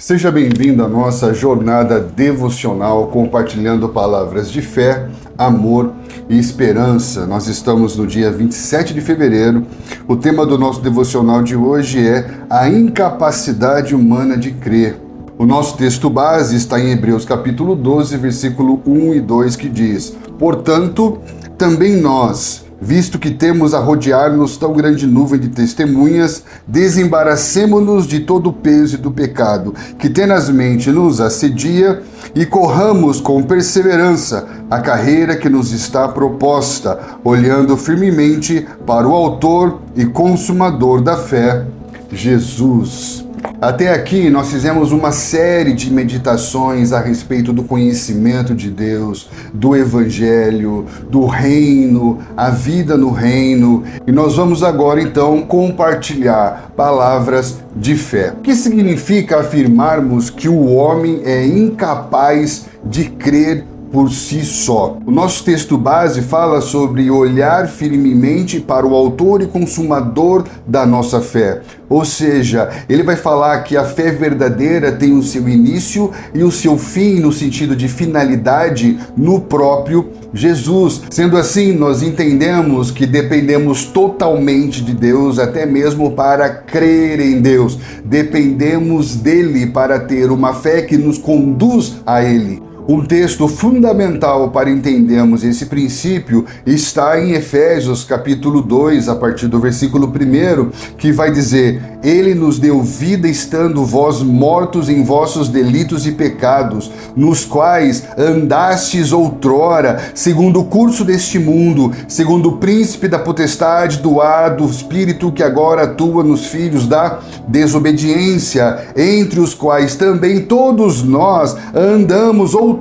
Seja bem-vindo à nossa jornada devocional, compartilhando palavras de fé, amor e esperança. Nós estamos no dia 27 de fevereiro. O tema do nosso devocional de hoje é a incapacidade humana de crer. O nosso texto base está em Hebreus capítulo 12, versículo 1 e 2, que diz: Portanto, também nós, visto que temos a rodear-nos tão grande nuvem de testemunhas, desembaracemo-nos de todo o peso e do pecado, que tenazmente nos assedia, e corramos com perseverança a carreira que nos está proposta, olhando firmemente para o autor e consumador da fé, Jesus. Até aqui nós fizemos uma série de meditações a respeito do conhecimento de Deus, do Evangelho, do reino, a vida no reino, e nós vamos agora então compartilhar palavras de fé. O que significa afirmarmos que o homem é incapaz de crer por si só? O nosso texto base fala sobre olhar firmemente para o autor e consumador da nossa fé. Ou seja, ele vai falar que a fé verdadeira tem o seu início e o seu fim, no sentido de finalidade, no próprio Jesus. Sendo assim, nós entendemos que dependemos totalmente de Deus, até mesmo para crer em Deus. Dependemos dele para ter uma fé que nos conduz a ele. Um texto fundamental para entendermos esse princípio está em Efésios capítulo 2, a partir do versículo 1, que vai dizer: Ele nos deu vida estando vós mortos em vossos delitos e pecados, nos quais andastes outrora, segundo o curso deste mundo, segundo o príncipe da potestade do ar, do espírito que agora atua nos filhos da desobediência, entre os quais também todos nós andamos outrora,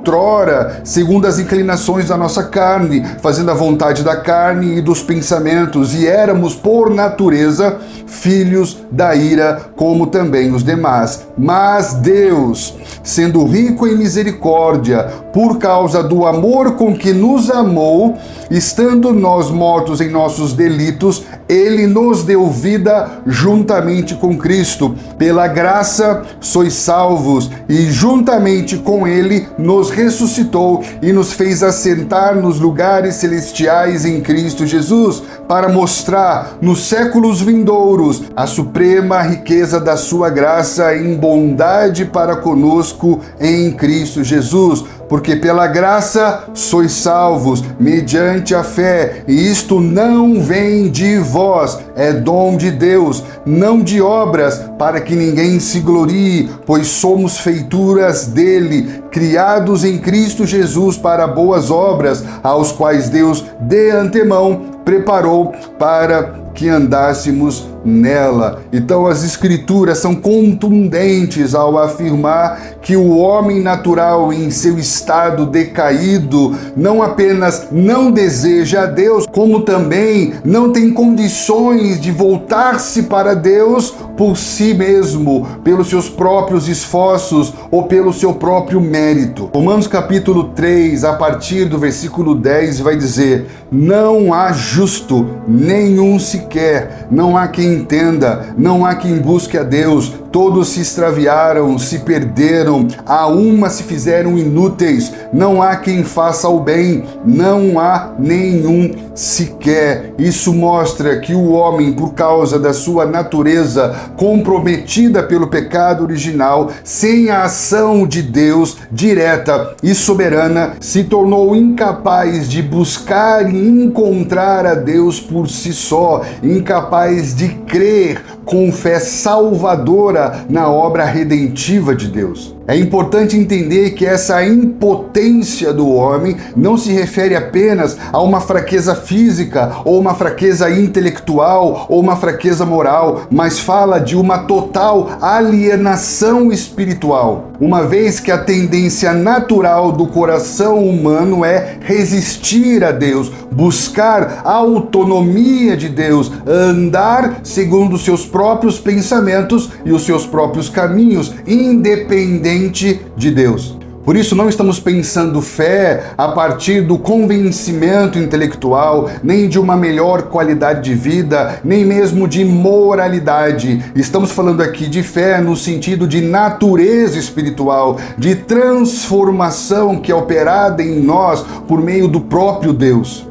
segundo as inclinações da nossa carne, fazendo a vontade da carne e dos pensamentos, e éramos por natureza filhos da ira, como também os demais. Mas Deus, sendo rico em misericórdia, por causa do amor com que nos amou, estando nós mortos em nossos delitos, ele nos deu vida juntamente com Cristo. Pela graça sois salvos, e juntamente com ele nos ressuscitou e nos fez assentar nos lugares celestiais em Cristo Jesus, para mostrar nos séculos vindouros a suprema riqueza da sua graça em bondade para conosco em Cristo Jesus. Porque pela graça sois salvos, mediante a fé, e isto não vem de vós, é dom de Deus, não de obras, para que ninguém se glorie, pois somos feituras dele, criados em Cristo Jesus para boas obras, aos quais Deus de antemão preparou para que andássemos nela. Então as escrituras são contundentes ao afirmar que o homem natural, em seu estado decaído, não apenas não deseja a Deus, como também não tem condições de voltar-se para Deus por si mesmo, pelos seus próprios esforços ou pelo seu próprio mérito. Romanos capítulo 3, a partir do versículo 10, vai dizer: Não há justo, nenhum sequer, não há quem entenda, não há quem busque a Deus. Todos se extraviaram, se perderam, a uma se fizeram inúteis. Não há quem faça o bem, não há nenhum sequer. Isso mostra que o homem, por causa da sua natureza comprometida pelo pecado original, sem a ação de Deus direta e soberana, se tornou incapaz de buscar e encontrar a Deus por si só, incapaz de crer com fé salvadora na obra redentiva de Deus. É importante entender que essa impotência do homem não se refere apenas a uma fraqueza física, ou uma fraqueza intelectual, ou uma fraqueza moral, mas fala de uma total alienação espiritual. Uma vez que a tendência natural do coração humano é resistir a Deus, buscar a autonomia de Deus, andar segundo os seus próprios pensamentos e os seus próprios caminhos, independente de Deus. Por isso não estamos pensando fé a partir do convencimento intelectual, nem de uma melhor qualidade de vida, nem mesmo de moralidade. Estamos falando aqui de fé no sentido de natureza espiritual, de transformação que é operada em nós por meio do próprio Deus.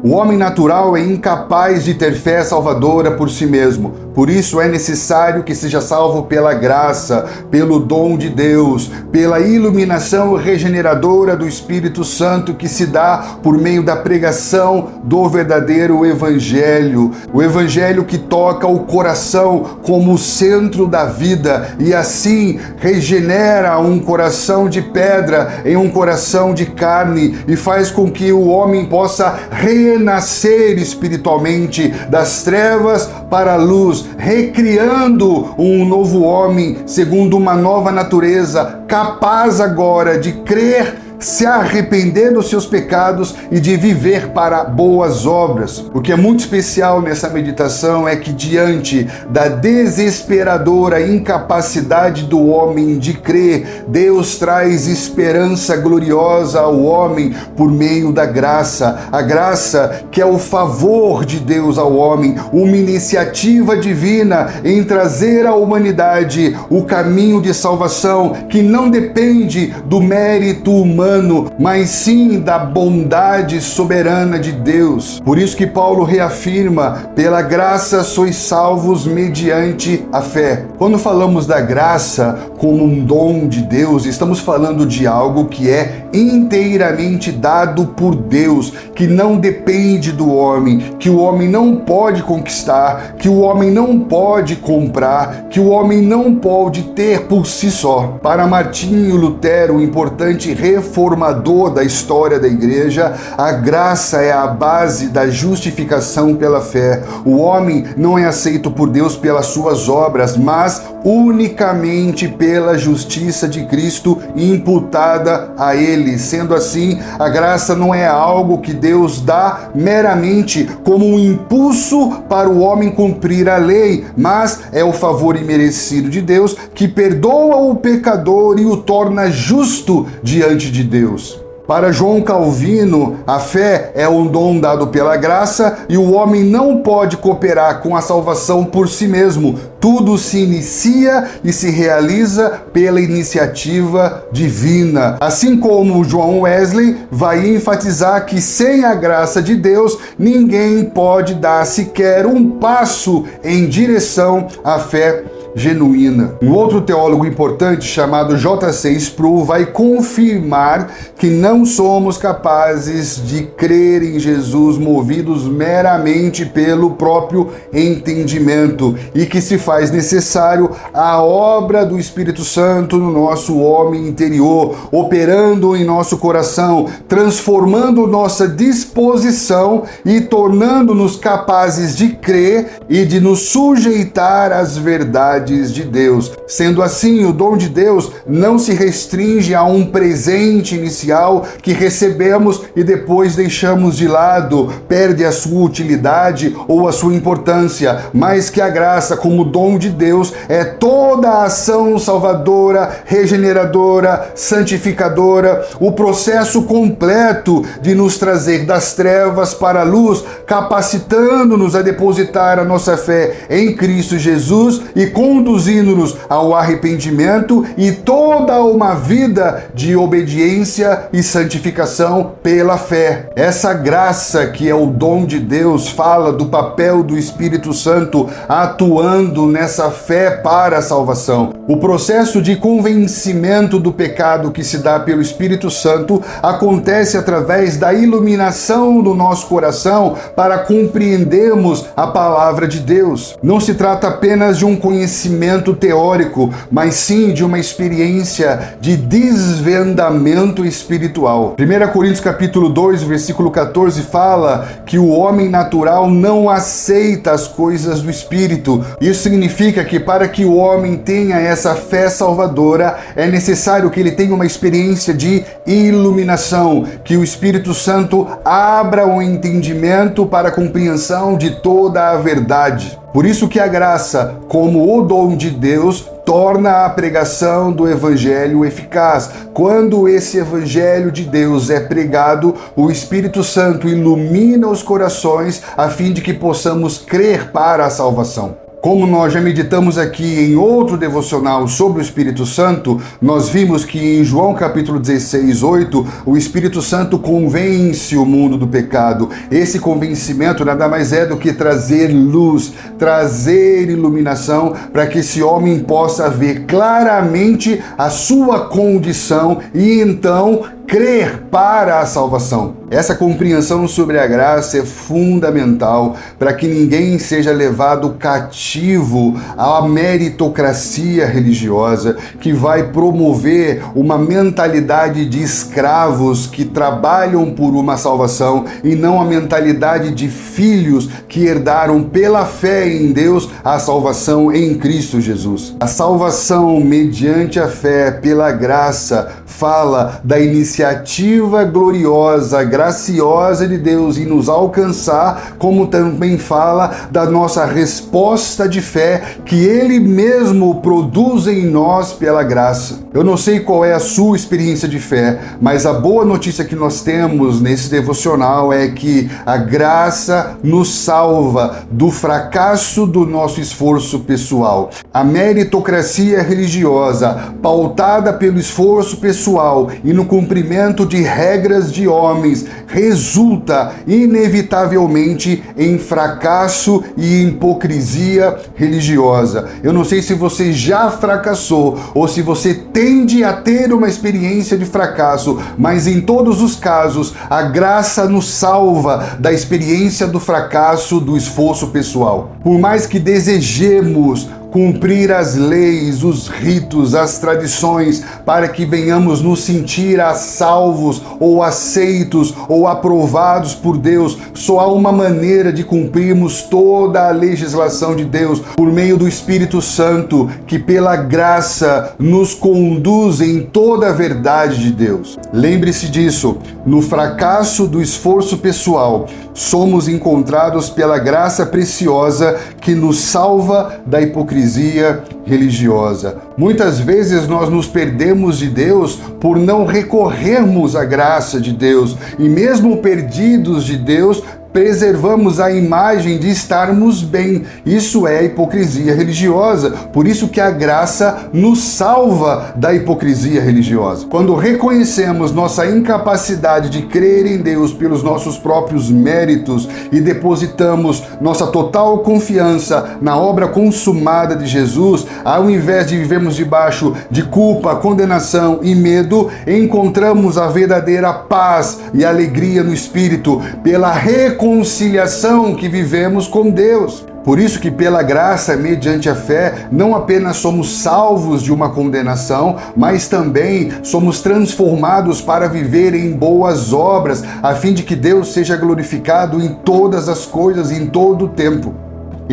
O homem natural é incapaz de ter fé salvadora por si mesmo. Por isso é necessário que seja salvo pela graça, pelo dom de Deus, pela iluminação regeneradora do Espírito Santo que se dá por meio da pregação do verdadeiro Evangelho. O Evangelho que toca o coração como o centro da vida e assim regenera um coração de pedra em um coração de carne e faz com que o homem possa renascer espiritualmente das trevas para a luz, recriando um novo homem segundo uma nova natureza, capaz agora de crer, se arrepender dos seus pecados e de viver para boas obras. O que é muito especial nessa meditação é que, diante da desesperadora incapacidade do homem de crer, Deus traz esperança gloriosa ao homem por meio da graça. A graça que é o favor de Deus ao homem, uma iniciativa divina em trazer à humanidade o caminho de salvação que não depende do mérito humano, mas sim da bondade soberana de Deus. Por isso que Paulo reafirma: pela graça sois salvos mediante a fé. Quando falamos da graça como um dom de Deus, estamos falando de algo que é inteiramente dado por Deus, que não depende do homem, que o homem não pode conquistar, que o homem não pode comprar, que o homem não pode ter por si só. Para Martinho Lutero, o importante reformador da história da igreja, a graça é a base da justificação pela fé. O homem não é aceito por Deus pelas suas obras, mas unicamente pela justiça de Cristo imputada a ele. Sendo assim, a graça não é algo que Deus dá meramente como um impulso para o homem cumprir a lei, mas é o favor imerecido de Deus que perdoa o pecador e o torna justo diante de Deus. Para João Calvino, a fé é um dom dado pela graça e o homem não pode cooperar com a salvação por si mesmo. Tudo se inicia e se realiza pela iniciativa divina. Assim como John Wesley vai enfatizar que sem a graça de Deus, ninguém pode dar sequer um passo em direção à fé genuína. Um outro teólogo importante chamado J.C. Sproul vai confirmar que não somos capazes de crer em Jesus movidos meramente pelo próprio entendimento e que se faz necessário a obra do Espírito Santo no nosso homem interior, operando em nosso coração, transformando nossa disposição e tornando-nos capazes de crer e de nos sujeitar às verdades de Deus. Sendo assim, o dom de Deus não se restringe a um presente inicial que recebemos e depois deixamos de lado, perde a sua utilidade ou a sua importância, mas que a graça, como dom de Deus, é toda a ação salvadora, regeneradora, santificadora, o processo completo de nos trazer das trevas para a luz, capacitando-nos a depositar a nossa fé em Cristo Jesus e conduzindo-nos ao arrependimento e toda uma vida de obediência e santificação pela fé. Essa graça que é o dom de Deus fala do papel do Espírito Santo atuando nessa fé para a salvação. O processo de convencimento do pecado que se dá pelo Espírito Santo acontece através da iluminação do nosso coração para compreendermos a palavra de Deus. Não se trata apenas de um conhecimento teórico, mas sim de uma experiência de desvendamento espiritual. 1 Coríntios capítulo 2, versículo 14 fala que o homem natural não aceita as coisas do Espírito. Isso significa que para que o homem tenha essa fé salvadora, é necessário que ele tenha uma experiência de iluminação, que o Espírito Santo abra o entendimento para a compreensão de toda a verdade. Por isso que a graça, como o dom de Deus, torna a pregação do Evangelho eficaz. Quando esse Evangelho de Deus é pregado, o Espírito Santo ilumina os corações a fim de que possamos crer para a salvação. Como nós já meditamos aqui em outro devocional sobre o Espírito Santo, nós vimos que em João capítulo 16, 8, o Espírito Santo convence o mundo do pecado. Esse convencimento nada mais é do que trazer luz, trazer iluminação para que esse homem possa ver claramente a sua condição e então crer para a salvação. Essa compreensão sobre a graça é fundamental para que ninguém seja levado cativo à meritocracia religiosa que vai promover uma mentalidade de escravos que trabalham por uma salvação e não a mentalidade de filhos que herdaram pela fé em Deus a salvação em Cristo Jesus. A salvação mediante a fé pela graça fala da iniciativa gloriosa, graciosa de Deus em nos alcançar, como também fala da nossa resposta de fé que Ele mesmo produz em nós pela graça. Eu não sei qual é a sua experiência de fé, mas a boa notícia que nós temos nesse devocional é que a graça nos salva do fracasso do nosso esforço pessoal. A meritocracia religiosa, pautada pelo esforço pessoal e no cumprimento de regras de homens, resulta inevitavelmente em fracasso e hipocrisia religiosa. Eu não sei se você já fracassou ou se você tende a ter uma experiência de fracasso, mas em todos os casos, a graça nos salva da experiência do fracasso do esforço pessoal. Por mais que desejemos cumprir as leis, os ritos, as tradições, para que venhamos nos sentir a salvos ou aceitos ou aprovados por Deus, só há uma maneira de cumprirmos toda a legislação de Deus, por meio do Espírito Santo, que pela graça nos conduz em toda a verdade de Deus. Lembre-se disso, no fracasso do esforço pessoal, somos encontrados pela graça preciosa que nos salva da hipocrisia religiosa. Muitas vezes nós nos perdemos de Deus por não recorrermos à graça de Deus, e mesmo perdidos de Deus, preservamos a imagem de estarmos bem. Isso é hipocrisia religiosa. Por isso que a graça nos salva da hipocrisia religiosa. Quando reconhecemos nossa incapacidade de crer em Deus pelos nossos próprios méritos e depositamos nossa total confiança na obra consumada de Jesus, ao invés de vivermos debaixo de culpa, condenação e medo, encontramos a verdadeira paz e alegria no Espírito pela reconciliação que vivemos com Deus. Por isso que pela graça, mediante a fé, não apenas somos salvos de uma condenação, mas também somos transformados para viver em boas obras, a fim de que Deus seja glorificado em todas as coisas, em todo o tempo.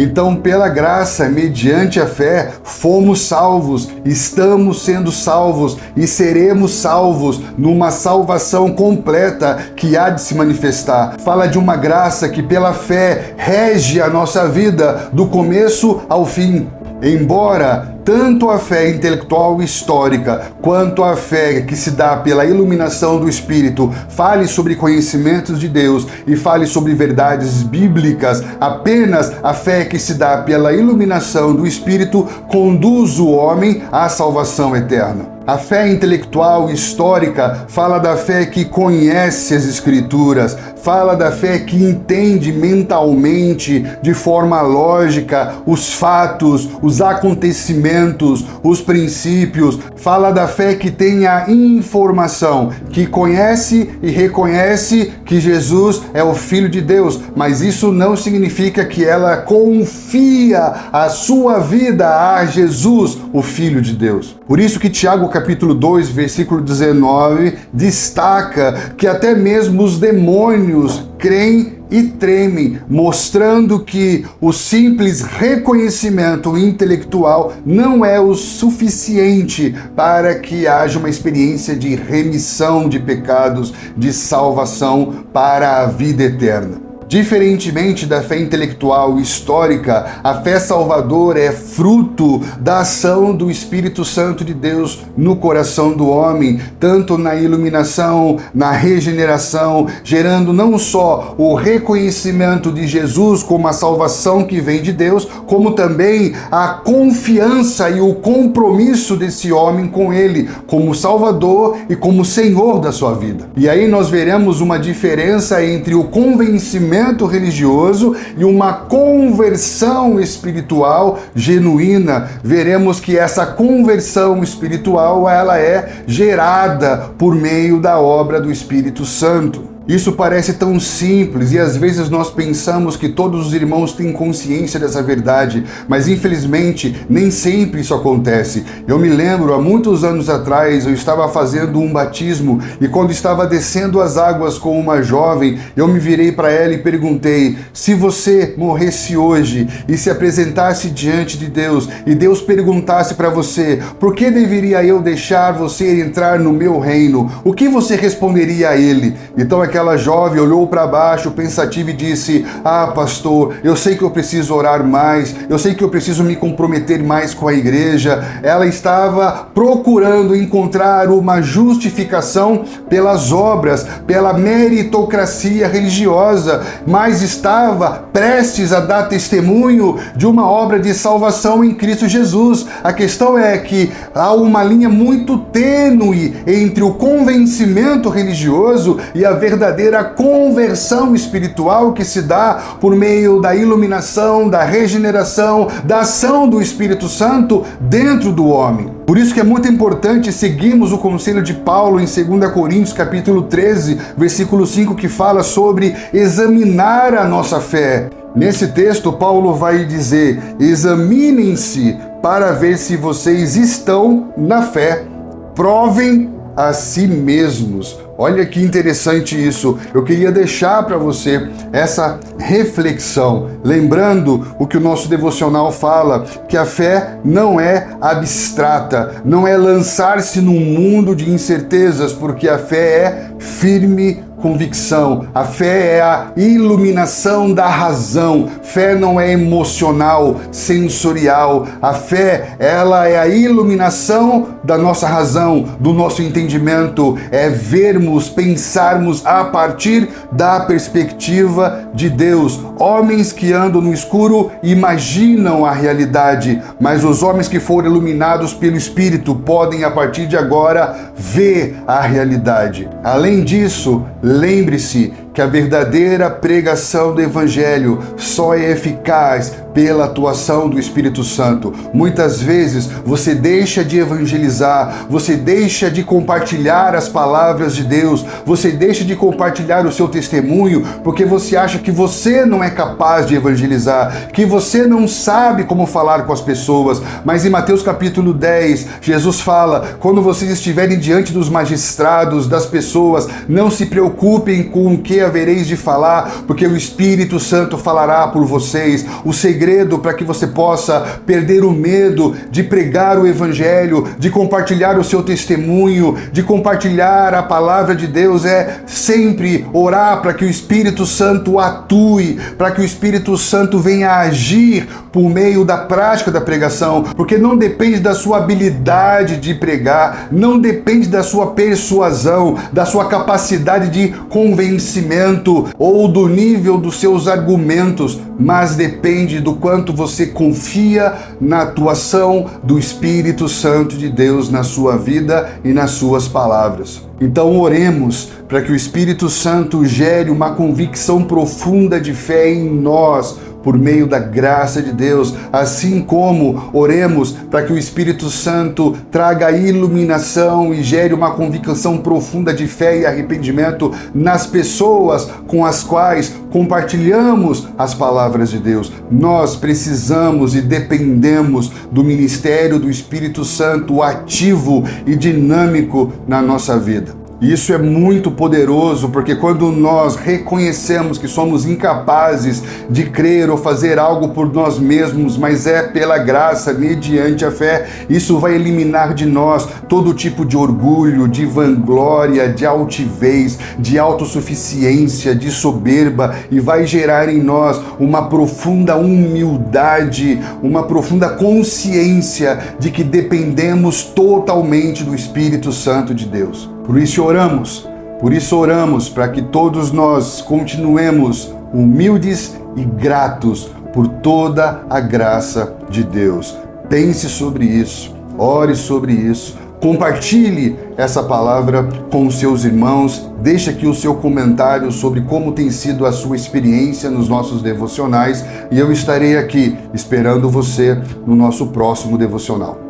Então, pela graça, mediante a fé, fomos salvos, estamos sendo salvos e seremos salvos numa salvação completa que há de se manifestar. Fala de uma graça que pela fé rege a nossa vida do começo ao fim. Embora tanto a fé intelectual e histórica, quanto a fé que se dá pela iluminação do Espírito, fale sobre conhecimentos de Deus e fale sobre verdades bíblicas, apenas a fé que se dá pela iluminação do Espírito conduz o homem à salvação eterna. A fé intelectual e histórica fala da fé que conhece as Escrituras, fala da fé que entende mentalmente, de forma lógica, os fatos, os acontecimentos, os princípios. Fala da fé que tem a informação, que conhece e reconhece que Jesus é o Filho de Deus, mas isso não significa que ela confia a sua vida a Jesus, o Filho de Deus. Por isso que Tiago capítulo 2, versículo 19, destaca que até mesmo os demônios creem e tremem, mostrando que o simples reconhecimento intelectual não é o suficiente para que haja uma experiência de remissão de pecados, de salvação para a vida eterna. Diferentemente da fé intelectual histórica, a fé salvadora é fruto da ação do Espírito Santo de Deus no coração do homem, tanto na iluminação, na regeneração, gerando não só o reconhecimento de Jesus como a salvação que vem de Deus, como também a confiança e o compromisso desse homem com Ele, como Salvador e como Senhor da sua vida. E aí nós veremos uma diferença entre o convencimento religioso e uma conversão espiritual genuína. Veremos que essa conversão espiritual ela é gerada por meio da obra do Espírito Santo. Isso parece tão simples e às vezes nós pensamos que todos os irmãos têm consciência dessa verdade, mas infelizmente nem sempre isso acontece. Eu me lembro, há muitos anos atrás, eu estava fazendo um batismo e quando estava descendo as águas com uma jovem, eu me virei para ela e perguntei: se você morresse hoje e se apresentasse diante de Deus e Deus perguntasse para você, por que deveria eu deixar você entrar no meu reino? O que você responderia a ele? Então aquela jovem olhou para baixo, pensativa, e disse: ah, pastor, eu sei que eu preciso orar mais, eu sei que eu preciso me comprometer mais com a igreja. Ela estava procurando encontrar uma justificação pelas obras, pela meritocracia religiosa, mas estava prestes a dar testemunho de uma obra de salvação em Cristo Jesus. A questão é que há uma linha muito tênue entre o convencimento religioso e a verdadeira conversão espiritual que se dá por meio da iluminação, da regeneração, da ação do Espírito Santo dentro do homem. Por isso que é muito importante seguirmos o conselho de Paulo em 2 Coríntios capítulo 13, versículo 5, que fala sobre examinar a nossa fé. Nesse texto, Paulo vai dizer: examinem-se para ver se vocês estão na fé, provem a si mesmos. Olha que interessante isso. Eu queria deixar para você essa reflexão, lembrando o que o nosso devocional fala, que a fé não é abstrata, não é lançar-se num mundo de incertezas, porque a fé é firme convicção. A fé é a iluminação da razão. Fé não é emocional, sensorial. A fé, ela é a iluminação da nossa razão, do nosso entendimento. É vermos, pensarmos a partir da perspectiva de Deus. Homens que andam no escuro imaginam a realidade, mas os homens que foram iluminados pelo Espírito podem, a partir de agora, ver a realidade. Além disso, lembre-se que a verdadeira pregação do Evangelho só é eficaz pela atuação do Espírito Santo. Muitas vezes você deixa de evangelizar, você deixa de compartilhar as palavras de Deus, você deixa de compartilhar o seu testemunho porque você acha que você não é capaz de evangelizar, que você não sabe como falar com as pessoas. Mas em Mateus capítulo 10, Jesus fala: quando vocês estiverem diante dos magistrados, das pessoas, não se preocupem com o que havereis de falar, porque o Espírito Santo falará por vocês. O segredo para que você possa perder o medo de pregar o Evangelho, de compartilhar o seu testemunho, de compartilhar a palavra de Deus, é sempre orar para que o Espírito Santo atue, para que o Espírito Santo venha agir por meio da prática da pregação, porque não depende da sua habilidade de pregar, não depende da sua persuasão, da sua capacidade de convencimento ou do nível dos seus argumentos, mas depende do quanto você confia na atuação do Espírito Santo de Deus na sua vida e nas suas palavras. Então oremos para que o Espírito Santo gere uma convicção profunda de fé em nós, por meio da graça de Deus, assim como oremos para que o Espírito Santo traga iluminação e gere uma convicção profunda de fé e arrependimento nas pessoas com as quais compartilhamos as palavras de Deus. Nós precisamos e dependemos do ministério do Espírito Santo ativo e dinâmico na nossa vida. Isso é muito poderoso, porque quando nós reconhecemos que somos incapazes de crer ou fazer algo por nós mesmos, mas é pela graça, mediante a fé, isso vai eliminar de nós todo tipo de orgulho, de vanglória, de altivez, de autossuficiência, de soberba, e vai gerar em nós uma profunda humildade, uma profunda consciência de que dependemos totalmente do Espírito Santo de Deus. Por isso oramos para que todos nós continuemos humildes e gratos por toda a graça de Deus. Pense sobre isso, ore sobre isso, compartilhe essa palavra com os seus irmãos, deixe aqui o seu comentário sobre como tem sido a sua experiência nos nossos devocionais e eu estarei aqui esperando você no nosso próximo devocional.